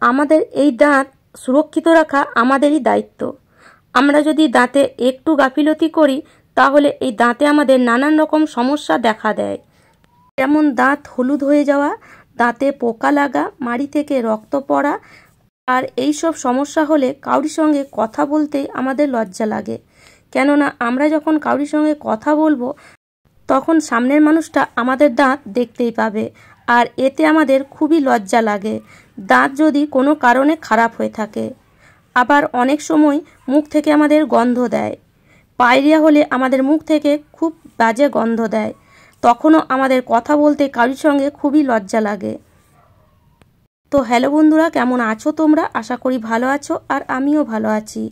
আমাদের এই দাঁত সুরক্ষিত রাখা আমাদেরই দায়িত্ব। আমরা যদি দাঁতে একটু গাফিলতি করি তাহলে এই দাঁতে আমাদের নানান রকম সমস্যা দেখা দেয়, যেমন দাঁত হলুদ হয়ে যাওয়া, দাঁতে পোকা লাগা, মাড়ি থেকে রক্ত পড়া। আর এই সব সমস্যা হলে কারোর সঙ্গে কথা বলতেই আমাদের লজ্জা লাগে, কেননা আমরা যখন কারোর সঙ্গে কথা বলবো তখন সামনের মানুষটা আমাদের দাঁত দেখতেই পাবে, আর এতে আমাদের খুবই লজ্জা লাগে দাঁত যদি কোনো কারণে খারাপ হয়ে থাকে। আবার অনেক সময় মুখ থেকে আমাদের গন্ধ দেয়, পায়রিয়া হলে আমাদের মুখ থেকে খুব বাজে গন্ধ দেয়, তখনও আমাদের কথা বলতে কারোর সঙ্গে খুবই লজ্জা লাগে। তো হ্যালো বন্ধুরা, কেমন আছো তোমরা? আশা করি ভালো আছো, আর আমিও ভালো আছি।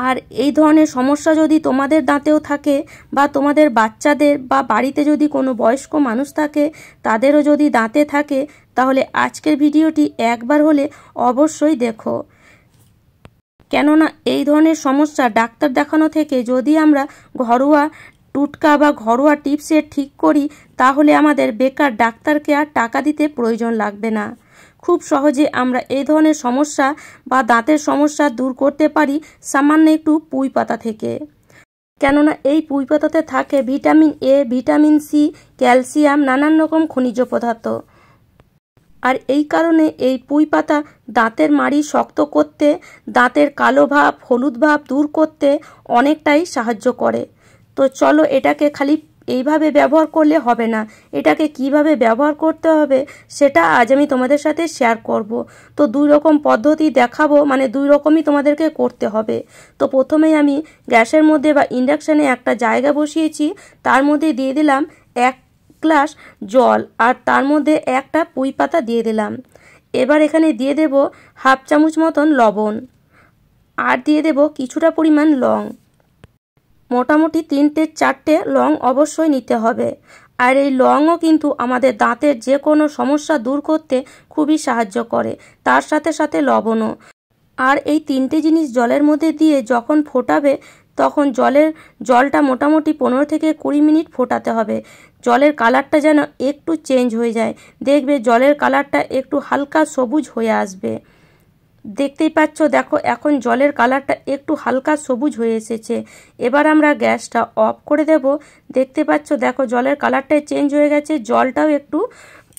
আর এই ধরনের সমস্যা যদি তোমাদের দাঁতেও থাকে, বা তোমাদের বাচ্চাদের বা বাড়িতে যদি কোনো বয়স্ক মানুষ থাকে তাদেরও যদি দাঁতে থাকে, তাহলে আজকের ভিডিওটি একবার হলে অবশ্যই দেখো, কেননা এই ধরনের সমস্যা ডাক্তার দেখানো থেকে যদি আমরা ঘরোয়া টুটকা বা ঘরোয়া টিপসে ঠিক করি তাহলে আমাদের বেকার ডাক্তারকে আর টাকা দিতে প্রয়োজন লাগবে না। খুব সহজে আমরা এই ধরনের সমস্যা বা দাঁতের সমস্যা দূর করতে পারি সামান্য একটু পুঁই পাতা থেকে, কেননা এই পুঁই পাতাতে থাকে vitamin A, vitamin C, calcium, নানান রকম খনিজ পদার্থ। আর এই কারণে এই পুঁই পাতা দাঁতের মাড়ি শক্ত করতে, দাঁতের কালো ভাব, হলুদ ভাব দূর করতে অনেকটাই সাহায্য করে। তো চলো, এটাকে খালি এইভাবে ব্যবহার করলে হবে না, এটাকে কিভাবে ব্যবহার করতে হবে সেটা আজ আমি তোমাদের সাথে শেয়ার করব। তো দুই রকম পদ্ধতি দেখাবো, মানে দুই রকমই তোমাদেরকে করতে হবে। তো প্রথমেই আমি গ্যাসের মধ্যে বা ইন্ডাকশানে একটা জায়গা বসিয়েছি, তার মধ্যে দিয়ে দিলাম 1 গ্লাস জল, আর তার মধ্যে একটা পুঁই পাতা দিয়ে দিলাম। এবার এখানে দিয়ে দেব 1/2 চামচ মতন লবণ, আর দিয়ে দেব কিছুটা পরিমাণ লং, মোটামুটি 3-4টে লং অবশ্যই নিতে হবে। আর এই লংও কিন্তু আমাদের দাঁতের যে কোনো সমস্যা দূর করতে খুবই সাহায্য করে, তার সাথে সাথে লবণও। আর এই 3টে জিনিস জলের মধ্যে দিয়ে যখন ফোটাবে তখন জলটা মোটামুটি 15 থেকে 20 মিনিট ফোটাতে হবে। জলের কালারটা যেন একটু চেঞ্জ হয়ে যায়, দেখবে জলের কালারটা একটু হালকা সবুজ হয়ে আসবে। দেখতেই পাচ্ছ, দেখো এখন জলের কালারটা একটু হালকা সবুজ হয়ে এসেছে। এবার আমরা গ্যাসটা অফ করে দেব। দেখতে পাচ্ছ, দেখো জলের কালারটাই চেঞ্জ হয়ে গেছে, জলটাও একটু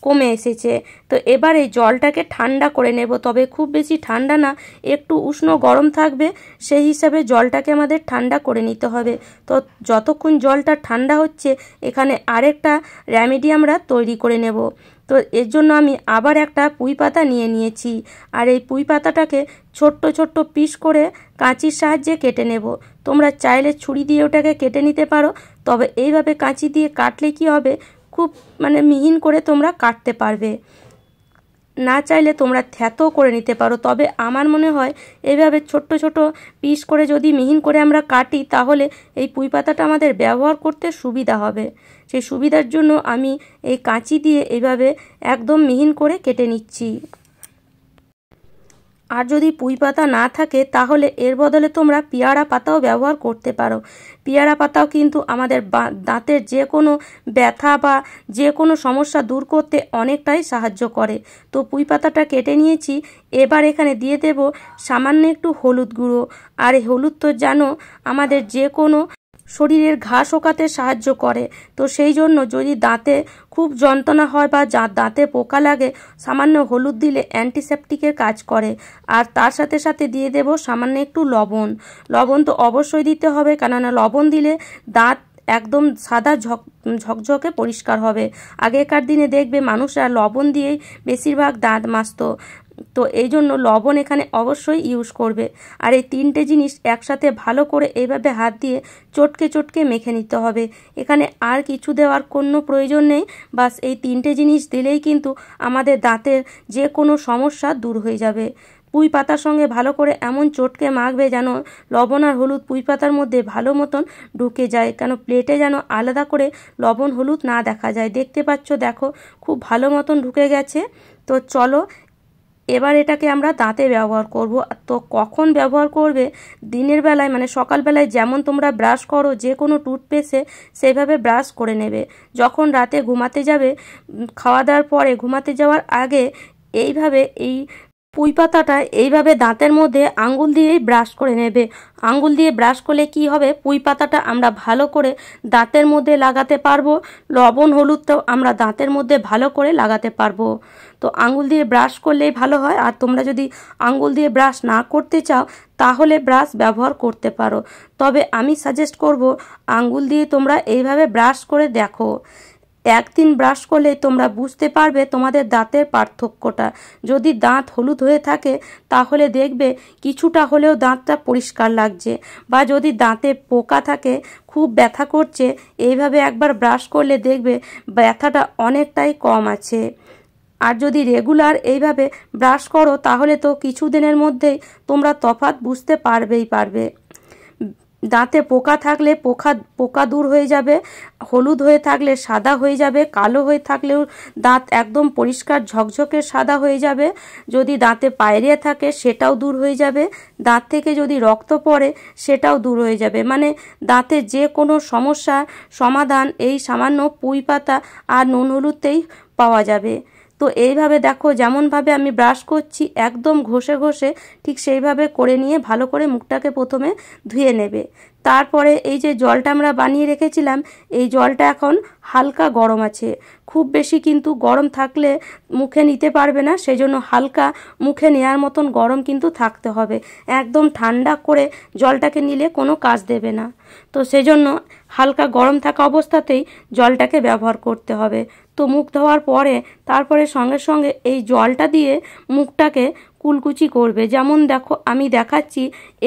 কমে এসেছে। তো এবার এই জলটাকে ঠান্ডা করে নেব, তবে খুব বেশি ঠান্ডা না, একটু উষ্ণ গরম থাকবে, সেই হিসাবে জলটাকে আমাদের ঠান্ডা করে নিতে হবে। তো যতক্ষণ জলটা ঠান্ডা হচ্ছে এখানে আরেকটা রেমেডি আমরা তৈরি করে নেব। তো এর জন্য আমি আবার একটা পুঁই পাতা নিয়ে নিয়েছি, আর এই পুঁই পাতাটাকে ছোট্ট ছোট্ট পিস করে কাঁচির সাহায্যে কেটে নেব। তোমরা চাইলে ছুরি দিয়ে ওটাকে কেটে নিতে পারো, তবে এইভাবে কাঁচি দিয়ে কাটলে কি হবে, খুব মিহিন করে তোমরা কাটতে পারবে। না চাইলে তোমরা থ্যাতো করে নিতে পারো, তবে আমার মনে হয় এইভাবে ছোট্ট ছোট পিস করে যদি মিহিন করে আমরা কাটি তাহলে এই পুঁই পাতাটা আমাদের ব্যবহার করতে সুবিধা হবে। সেই সুবিধার জন্য আমি এই কাঁচি দিয়ে এইভাবে একদম মিহিন করে কেটে নিচ্ছি। আর যদি পুঁই পাতা না থাকে তাহলে এর বদলে তোমরা পেয়ারা পাতাও ব্যবহার করতে পারো। পেয়ারা পাতাও কিন্তু আমাদের দাঁতের যে কোনো ব্যথা বা যে কোনো সমস্যা দূর করতে অনেকটাই সাহায্য করে। তো পুঁই পাতাটা কেটে নিয়েছি, এবার এখানে দিয়ে দেব সামান্য একটু হলুদ গুঁড়ো। আর এই হলুদ তো জানো আমাদের যে কোনো শরীরের ঘা শোকাতে সাহায্য করে। তো সেই জন্য যদি দাঁতে খুব যন্ত্রণা হয় বা দাঁতে পোকা লাগে, সামান্য হলুদ দিলে অ্যান্টিসেপটিকের কাজ করে। আর তার সাথে সাথে দিয়ে দেব সামান্য একটু লবণ। লবণ তো অবশ্যই দিতে হবে, কেননা লবণ দিলে দাঁত একদম সাদা ঝকঝকে পরিষ্কার হবে। আগেকার দিনে দেখবে মানুষরা লবণ দিয়েই বেশিরভাগ দাঁত মাজতো, তো এই জন্য লবণ এখানে অবশ্যই ইউজ করবে। আর এই 3টে জিনিস একসাথে ভালো করে এইভাবে হাত দিয়ে চটকে চটকে মেখে নিতে হবে। এখানে আর কিছু দেওয়ার কোনো প্রয়োজন নেই, বাস এই 3টে জিনিস দিলেই কিন্তু আমাদের দাঁতের যে কোনো সমস্যা দূর হয়ে যাবে। পুঁই পাতার সঙ্গে ভালো করে এমন চটকে মাখবে যেন লবণ আর হলুদ পুঁই পাতার মধ্যে ভালো মতন ঢুকে যায়, কেন প্লেটে যেন আলাদা করে লবণ হলুদ না দেখা যায়। দেখতে পাচ্ছ, দেখো খুব ভালো মতন ঢুকে গেছে। তো চলো, এবার এটাকে আমরা দাঁতে ব্যবহার করব। তো কখন ব্যবহার করবে, দিনের বেলায় সকালবেলায় যেমন তোমরা ব্রাশ করো যে কোনো টুথপেস্টে সেইভাবে ব্রাশ করে নেবে। যখন রাতে ঘুমাতে যাবে, খাওয়া দাওয়ার পরে ঘুমাতে যাওয়ার আগে এইভাবে এই পুঁই পাতাটা এইভাবে দাঁতের মধ্যে আঙ্গুল দিয়েই ব্রাশ করে নেবে। আঙ্গুল দিয়ে ব্রাশ করলে কি হবে, পুঁই পাতাটা আমরা ভালো করে দাঁতের মধ্যে লাগাতে পারবো। লবণ হলুদটাও আমরা দাঁতের মধ্যে ভালো করে লাগাতে পারবো। তো আঙ্গুল দিয়ে ব্রাশ করলেই ভালো হয়। আর তোমরা যদি আঙ্গুল দিয়ে ব্রাশ না করতে চাও তাহলে ব্রাশ ব্যবহার করতে পারো, তবে আমি সাজেস্ট করব আঙ্গুল দিয়ে তোমরা এইভাবে ব্রাশ করে দেখো। একদিন ব্রাশ করলে তোমরা বুঝতে পারবে তোমাদের দাঁতের পার্থক্যটা। যদি দাঁত হলুদ হয়ে থাকে তাহলে দেখবে কিছুটা হলেও দাঁতটা পরিষ্কার লাগছে, বা যদি দাঁতে পোকা থাকে খুব ব্যথা করছে, এইভাবে একবার ব্রাশ করলে দেখবে ব্যথাটা অনেকটাই কম আছে। আর যদি রেগুলার এইভাবে ব্রাশ করো তাহলে তো কিছুদিনের মধ্যেই তোমরা তফাৎ বুঝতে পারবে। দাঁতে পোকা থাকলে পোকা দূর হয়ে যাবে, হলুদ হয়ে থাকলে সাদা হয়ে যাবে, কালো হয়ে থাকলেও দাঁত একদম পরিষ্কার ঝকঝকে সাদা হয়ে যাবে। যদি দাঁতে পায়রিয়া থাকে সেটাও দূর হয়ে যাবে, দাঁত থেকে যদি রক্ত পড়ে সেটাও দূর হয়ে যাবে। মানে দাঁতে যে কোনো সমস্যার সমাধান এই সামান্য পুঁই পাতা আর নুন হলুদতেই পাওয়া যাবে। তো এইভাবে দেখো, যেমনভাবে আমি ব্রাশ করছি একদম ঘষে ঘষে ঠিক সেইভাবে করে নিয়ে ভালো করে মুখটাকে প্রথমে ধুয়ে নেবে। তারপরে এই যে জলটা আমরা বানিয়ে রেখেছিলাম, এই জলটা এখন হালকা গরম আছে, খুব বেশি কিন্তু গরম থাকলে মুখে নিতে পারবে না, সেই জন্য হালকা মুখে নেওয়ার মতন গরম কিন্তু থাকতে হবে। একদম ঠান্ডা করে জলটাকে নিলে কোনো কাজ দেবে না। তো সেই জন্য হালকা গরম থাকা অবস্থাতেই জলটাকে ব্যবহার করতে হবে। তো মুখ ধোয়ার পরে তারপরে সঙ্গে সঙ্গে এই জলটা দিয়ে মুখটাকে কুলকুচি করবে। যেমন দেখো আমি দেখাচ্ছি,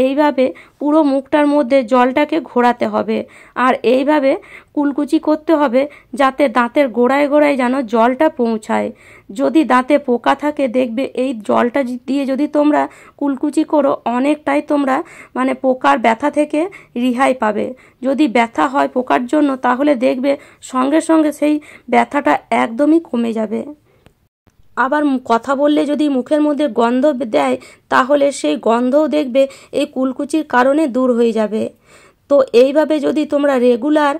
এইভাবে পুরো মুখটার মধ্যে জলটাকে ঘোরাতে হবে আর এইভাবে কুলকুচি করতে হবে যাতে দাঁতের গোড়ায় গোড়ায় যেন জলটা পৌঁছায়। যদি দাঁতে পোকা থাকে দেখবে এই জলটা দিয়ে যদি তোমরা কুলকুচি করো অনেকটাই তোমরা মানে পোকার ব্যথা থেকে রেহাই পাবে। যদি ব্যথা হয় পোকার জন্য তাহলে দেখবে সঙ্গে সঙ্গে সেই ব্যথাটা একদমই কমে যাবে। আবার কথা বললে যদি মুখের মধ্যে গন্ধ দেয় তাহলে সেই গন্ধও দেখবে এই কুলকুচির কারণে দূর হয়ে যাবে। তো এইভাবে যদি তোমরা রেগুলার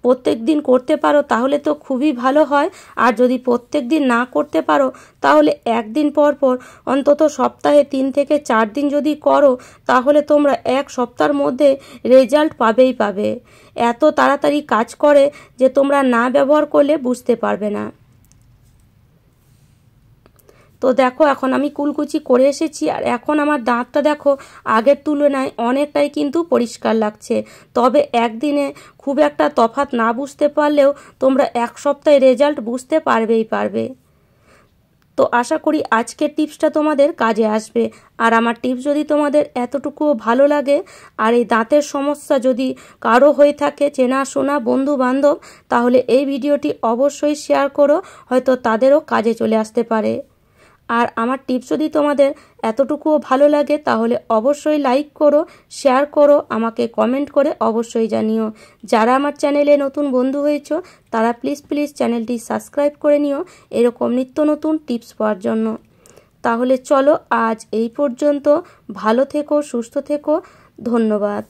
প্রত্যেক দিন করতে পারো তাহলে তো খুবই ভালো হয়। আর যদি প্রত্যেক দিন না করতে পারো তাহলে একদিন পর পর অন্তত সপ্তাহে 3 থেকে 4 দিন যদি করো তাহলে তোমরা এক সপ্তাহের মধ্যে রেজাল্ট পাবে। এত তাড়াতাড়ি কাজ করে যে তোমরা না ব্যবহার করলে বুঝতে পারবে না। তো দেখো এখন আমি কুলকুচি করে এসেছি আর এখন আমার দাঁতটা দেখো আগের তুলনায় অনেকটাই কিন্তু পরিষ্কার লাগছে। তবে একদিনে খুব একটা তফাৎ না বুঝতে পারলেও তোমরা এক সপ্তাহে রেজাল্ট বুঝতে পারবে। তো আশা করি আজকের টিপসটা তোমাদের কাজে আসবে। আর আমার টিপস যদি তোমাদের এতটুকুও ভালো লাগে আর এই দাঁতের সমস্যা যদি কারো হয়ে থাকে চেনাশোনা বন্ধু বান্ধব, তাহলে এই ভিডিওটি অবশ্যই শেয়ার করো, হয়তো তাদেরও কাজে চলে আসতে পারে। আর আমার টিপস যদি তোমাদের এতটুকুও ভালো লাগে তাহলে অবশ্যই লাইক করো, শেয়ার করো, আমাকে কমেন্ট করে অবশ্যই জানিও। যারা আমার চ্যানেলে নতুন বন্ধু হয়েছো তারা প্লিজ চ্যানেলটি সাবস্ক্রাইব করে নিও এরকম নিত্য নতুন টিপস পাওয়ার জন্য। তাহলে চলো আজ এই পর্যন্ত, ভালো থেকো, সুস্থ থেকো, ধন্যবাদ।